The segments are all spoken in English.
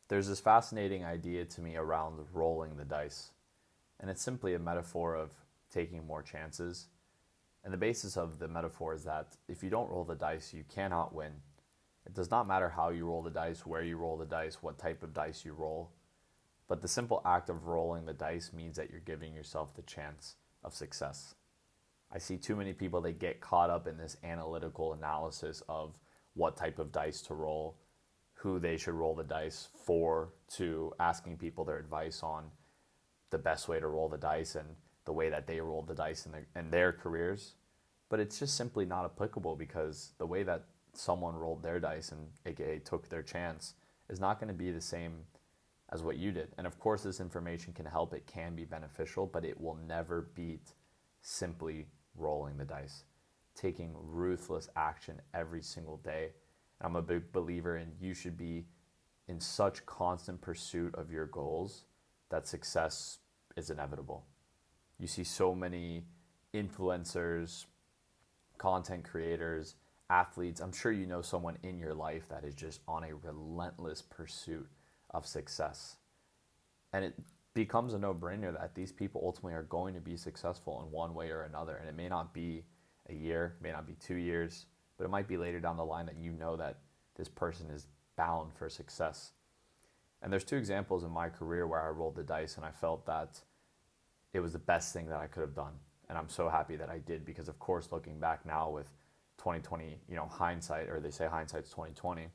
There's this fascinating idea to me around rolling the dice, and it's simply a metaphor of taking more chances. And the basis of the metaphor is that if you don't roll the dice, you cannot win. It does not matter how you roll the dice, where you roll the dice, what type of dice you roll, but the simple act of rolling the dice means that you're giving yourself the chance of success. I see too many people that get caught up in this analytical analysis of what type of dice to roll, who they should roll the dice for, to asking people their advice on the best way to roll the dice and the way that they rolled the dice in their careers. But it's just simply not applicable because the way that someone rolled their dice and aka took their chance is not going to be the same as what you did. And of course this information can help, it can be beneficial, but it will never beat simply rolling the dice, taking ruthless action every single day. I'm a big believer in you should be in such constant pursuit of your goals that success is inevitable. You see so many influencers, content creators, athletes. I'm sure you know someone in your life that is just on a relentless pursuit of success. And it becomes a no-brainer that these people ultimately are going to be successful in one way or another. And it may not be a year, it may not be 2 years, but it might be later down the line that you know that this person is bound for success. And there's two examples in my career where I rolled the dice and I felt that it was the best thing that I could have done. And I'm so happy that I did because, of course, looking back now with 2020, hindsight, or they say hindsight's 2020,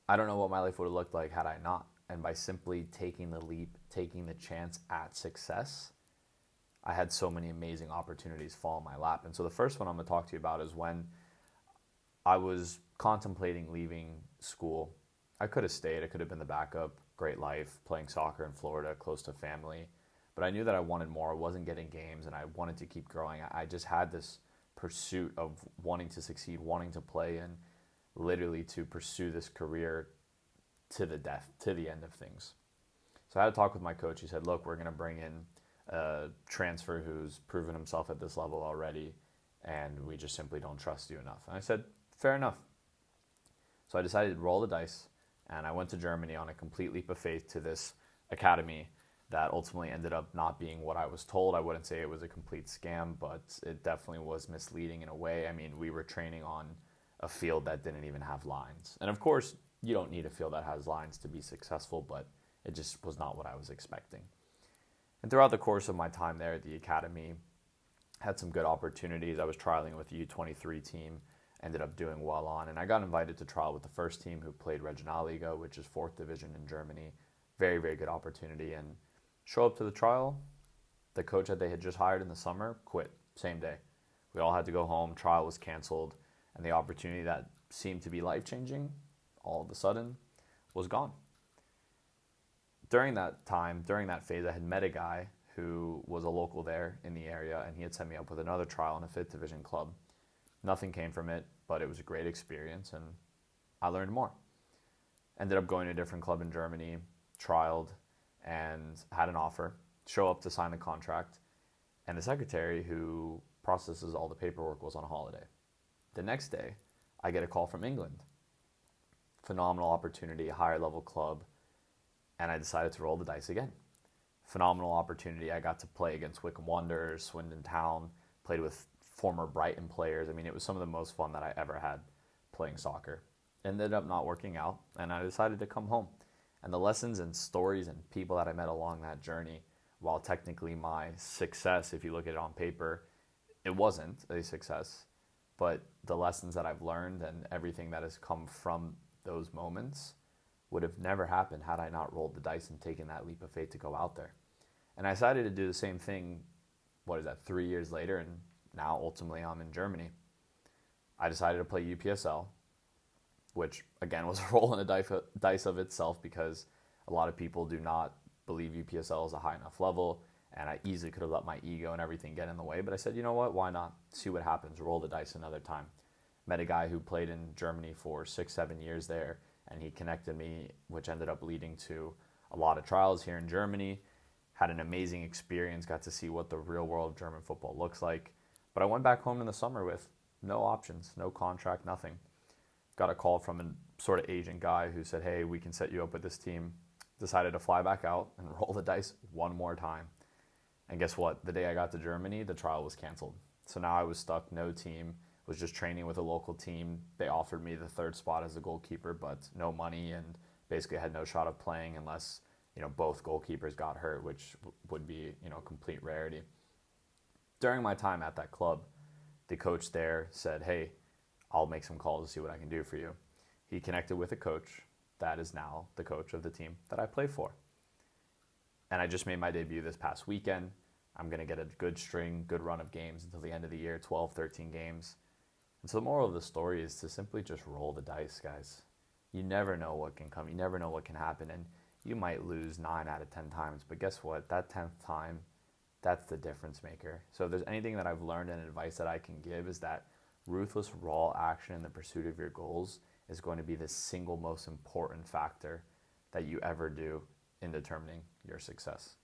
I don't know what my life would have looked like had I not. And by simply taking the leap, taking the chance at success, I had so many amazing opportunities fall in my lap. And so the first one I'm going to talk to you about is when I was contemplating leaving school. I could have stayed. I could have been the backup. Great life, playing soccer in Florida, close to family. But I knew that I wanted more. I wasn't getting games, and I wanted to keep growing. I just had this pursuit of wanting to succeed, wanting to play, and literally to pursue this career to the death, to the end of things. So I had a talk with my coach. He said, look, we're going to bring in a transfer who's proven himself at this level already, and we just simply don't trust you enough. And I said, fair enough. So I decided to roll the dice, and I went to Germany on a complete leap of faith to this academy that ultimately ended up not being what I was told. I wouldn't say it was a complete scam, but it definitely was misleading in a way. I mean, we were training on a field that didn't even have lines. And of course, you don't need a field that has lines to be successful, but it just was not what I was expecting. And throughout the course of my time there at the academy, I had some good opportunities. I was trialing with the U23 team, ended up doing well on, and I got invited to trial with the first team who played Regionalliga, which is 4th division in Germany. Very, very good opportunity. And show up to the trial, the coach that they had just hired in the summer quit same day. We all had to go home, trial was canceled, and the opportunity that seemed to be life-changing all of a sudden was gone. During that time, during that phase, I had met a guy who was a local there in the area, and he had set me up with another trial in a 5th division club. Nothing came from it, but it was a great experience, and I learned more. Ended up going to a different club in Germany, trialed, and had an offer, show up to sign the contract, and the secretary who processes all the paperwork was on holiday. The next day, I get a call from England. Phenomenal opportunity, higher level club, and I decided to roll the dice again. Phenomenal opportunity. I got to play against Wycombe Wanderers, Swindon Town, played with former Brighton players. I mean, it was some of the most fun that I ever had playing soccer. Ended up not working out, and I decided to come home. And the lessons and stories and people that I met along that journey, while technically my success, if you look at it on paper, it wasn't a success, but the lessons that I've learned and everything that has come from those moments would have never happened had I not rolled the dice and taken that leap of faith to go out there. And I decided to do the same thing, 3 years later, and now ultimately I'm in Germany. I decided to play UPSL, which again was a roll in the dice of itself because a lot of people do not believe UPSL is a high enough level, and I easily could have let my ego and everything get in the way, but I said, you know what, why not? See what happens, roll the dice another time. Met a guy who played in Germany for 6-7 years there, and he connected me, which ended up leading to a lot of trials here in Germany. Had an amazing experience, got to see what the real world of German football looks like. But I went back home in the summer with no options, no contract, nothing. Got a call from a sort of agent guy who said, hey, we can set you up with this team, decided to fly back out and roll the dice one more time. And guess what? The day I got to Germany, the trial was canceled. So now I was stuck, no team, was just training with a local team. They offered me the third spot as a goalkeeper, but no money, and basically had no shot of playing unless, both goalkeepers got hurt, which would be, complete rarity. During my time at that club, the coach there said, hey, I'll make some calls to see what I can do for you. He connected with a coach that is now the coach of the team that I play for. And I just made my debut this past weekend. I'm going to get a good run of games until the end of the year, 12, 13 games. And so the moral of the story is to simply just roll the dice, guys. You never know what can come. You never know what can happen. And you might lose 9 out of 10 times. But guess what? That 10th time, that's the difference maker. So if there's anything that I've learned and advice that I can give, is that ruthless, raw action in the pursuit of your goals is going to be the single most important factor that you ever do in determining your success.